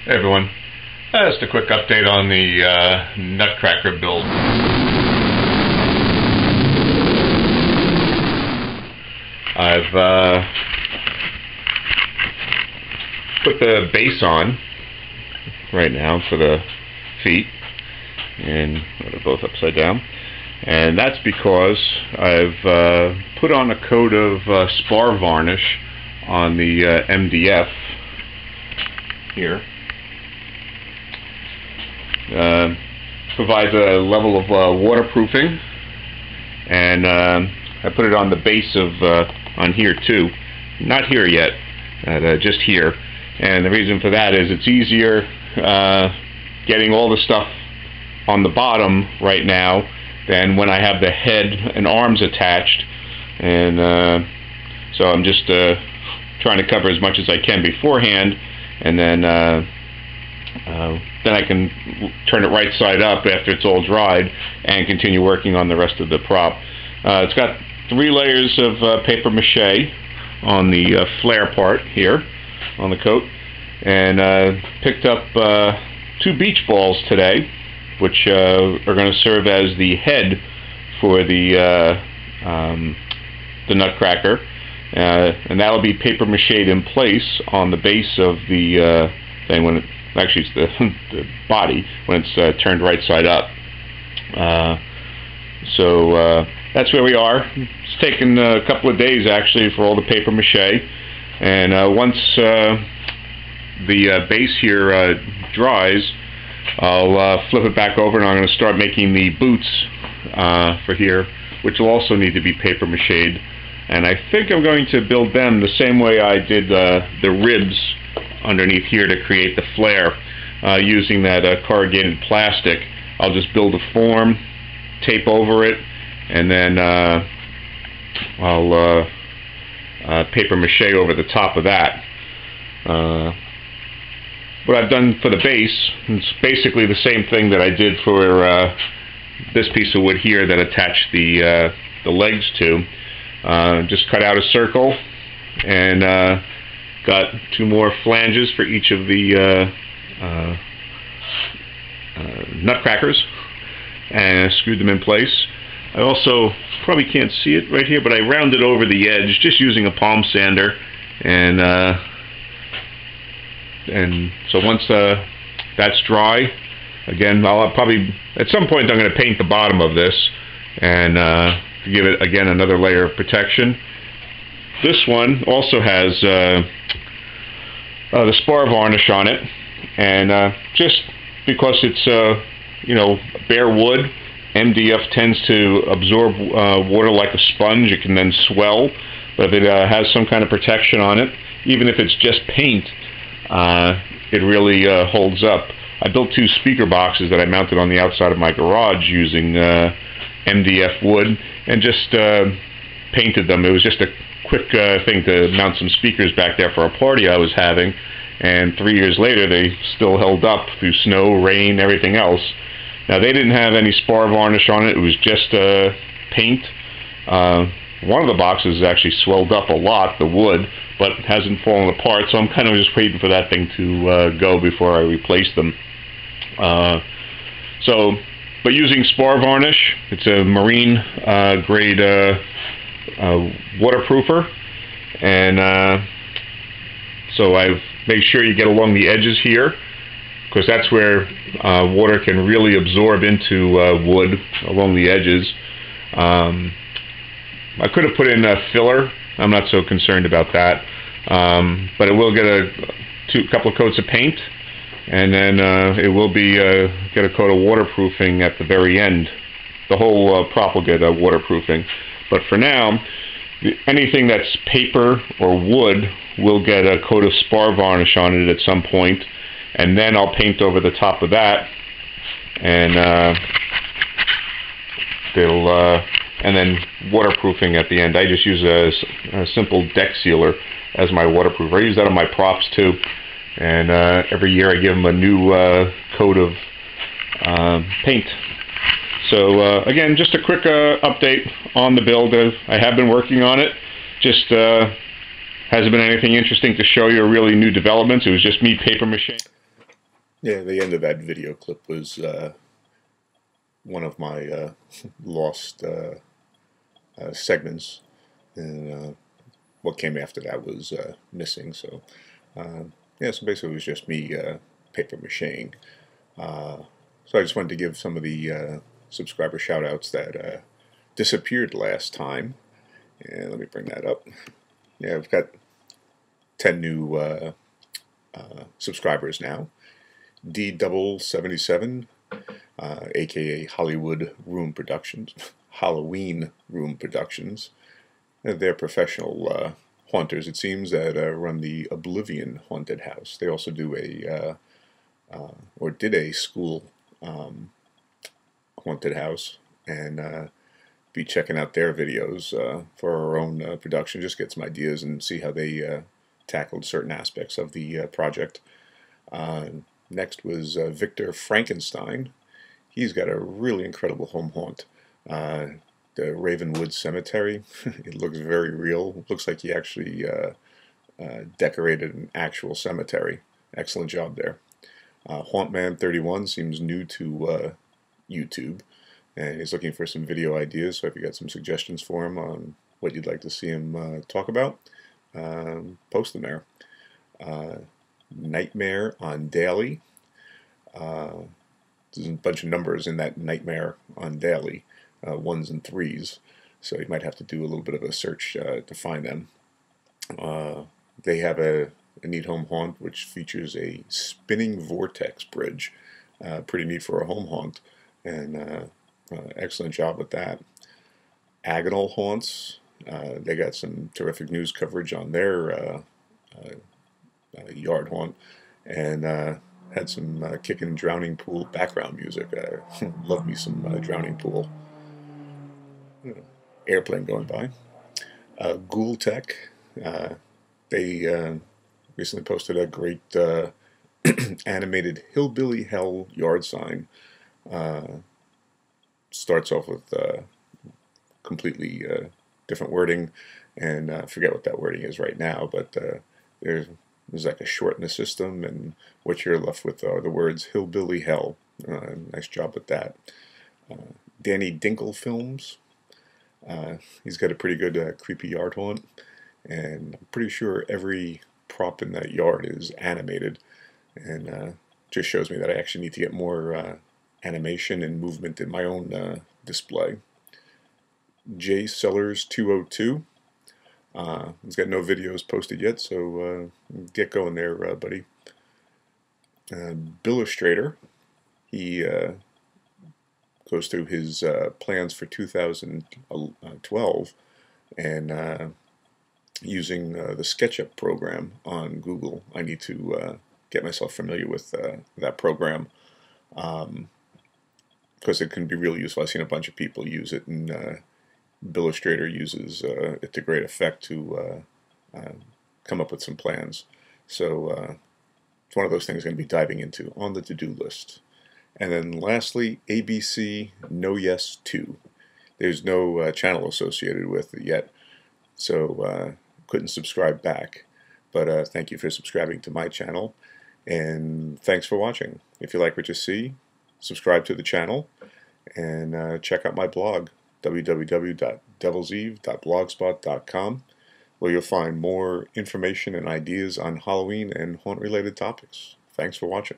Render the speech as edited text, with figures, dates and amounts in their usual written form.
Hey everyone, just a quick update on the Nutcracker build. I've put the base on right now for the feet, and they're both upside down, and that's because I've put on a coat of spar varnish on the MDF here. Provides a level of waterproofing, and I put it on the base of on here too, not here yet, just here. And the reason for that is it's easier getting all the stuff on the bottom right now than when I have the head and arms attached, and so I'm just trying to cover as much as I can beforehand, and then I can turn it right side up after it's all dried and continue working on the rest of the prop. It's got 3 layers of paper mache on the flare part here on the coat, and picked up 2 beach balls today, which are going to serve as the head for the Nutcracker, and that will be paper mached in place on the base of the thing when it actually it's the body when it's turned right side up. So that's where we are. It's taken a couple of days actually for all the paper mache, and once the base here dries, I'll flip it back over, and I'm going to start making the boots for here, which will also need to be paper mached. And I think I'm going to build them the same way I did the ribs underneath here to create the flare, using that corrugated plastic. I'll just build a form, tape over it, and then I'll paper mache over the top of that. What I've done for the base, it's basically the same thing that I did for this piece of wood here that attached the legs to. Just cut out a circle, and got 2 more flanges for each of the nutcrackers, and screwed them in place. I also, probably can't see it right here, but I rounded over the edge just using a palm sander, and so once that's dry, again, I'll probably, at some point I'm going to paint the bottom of this, and to give it again another layer of protection. This one also has the spar varnish on it, and just because it's bare wood, MDF tends to absorb water like a sponge. It can then swell, but if it has some kind of protection on it, even if it's just paint, it really holds up. I built 2 speaker boxes that I mounted on the outside of my garage using MDF wood, and just painted them. It was just a quick thing to mount some speakers back there for a party I was having, and 3 years later they still held up through snow, rain, everything else. Now, they didn't have any spar varnish on it. It was just paint. One of the boxes is actually swelled up a lot, the wood, but hasn't fallen apart, so I'm kind of just waiting for that thing to go before I replace them. But using spar varnish, it's a marine grade waterproofer, and so I've made sure you get along the edges here, because that's where water can really absorb into wood, along the edges. I could have put in a filler. I'm not so concerned about that, but it will get a couple of coats of paint, and then it will be get a coat of waterproofing at the very end. The whole prop will get waterproofing, but for now, anything that's paper or wood will get a coat of spar varnish on it at some point, and then I'll paint over the top of that, and and then waterproofing at the end. I just use a simple deck sealer as my waterproof. I use that on my props too, and every year I give them a new coat of paint. So again, just a quick update on the build. I have been working on it. Just hasn't been anything interesting to show you, or really new developments. It was just me paper mache. Yeah, the end of that video clip was one of my lost segments, and what came after that was missing. So, yeah, so basically it was just me paper macheing. So I just wanted to give some of the subscriber shout outs that disappeared last time. And let me bring that up. Yeah, I've got 10 new subscribers now. D77, aka Hollywood Room Productions, Halloween Room Productions. They're professional haunters, it seems, that run the Oblivion Haunted House. They also do or did a school haunted house, and be checking out their videos for our own production, just get some ideas and see how they tackled certain aspects of the project. Next was Victor Frankenstein. He's got a really incredible home haunt. The Ravenwood Cemetery. It looks very real. It looks like he actually decorated an actual cemetery. Excellent job there. Hauntman31 seems new to YouTube, and he's looking for some video ideas. So if you got some suggestions for him on what you'd like to see him talk about, post them there. Nightmare on Daily. There's a bunch of numbers in that Nightmare on Daily, ones and threes, so you might have to do a little bit of a search to find them. They have a neat home haunt which features a spinning vortex bridge. Pretty neat for a home haunt, and excellent job with that. Agonal Haunts. They got some terrific news coverage on their yard haunt, and had some kickin' drowning pool background music. Love me some drowning pool. Airplane going by. Ghoul Tech. They recently posted a great animated Hillbilly Hell yard sign. Starts off with completely different wording, and I forget what that wording is right now, but there's like a short in the system, and what you're left with are the words Hillbilly Hell. Nice job with that. Danny Dinkle Films. He's got a pretty good creepy yard haunt, and I'm pretty sure every prop in that yard is animated, and just shows me that I actually need to get more animation and movement in my own display. J Sellers 202. He's got no videos posted yet, so get going there, buddy. Billustrator. He goes through his plans for 2012, and using the SketchUp program on Google. I need to get myself familiar with that program, because it can be really useful. I've seen a bunch of people use it, and Billustrator uses it to great effect to come up with some plans. So it's one of those things I'm going to be diving into on the to-do list. And then lastly, ABC No Yes 2. There's no channel associated with it yet, so couldn't subscribe back. But thank you for subscribing to my channel, and thanks for watching. If you like what you see, subscribe to the channel, and check out my blog, www.devilseve.blogspot.com, where you'll find more information and ideas on Halloween and haunt-related topics. Thanks for watching.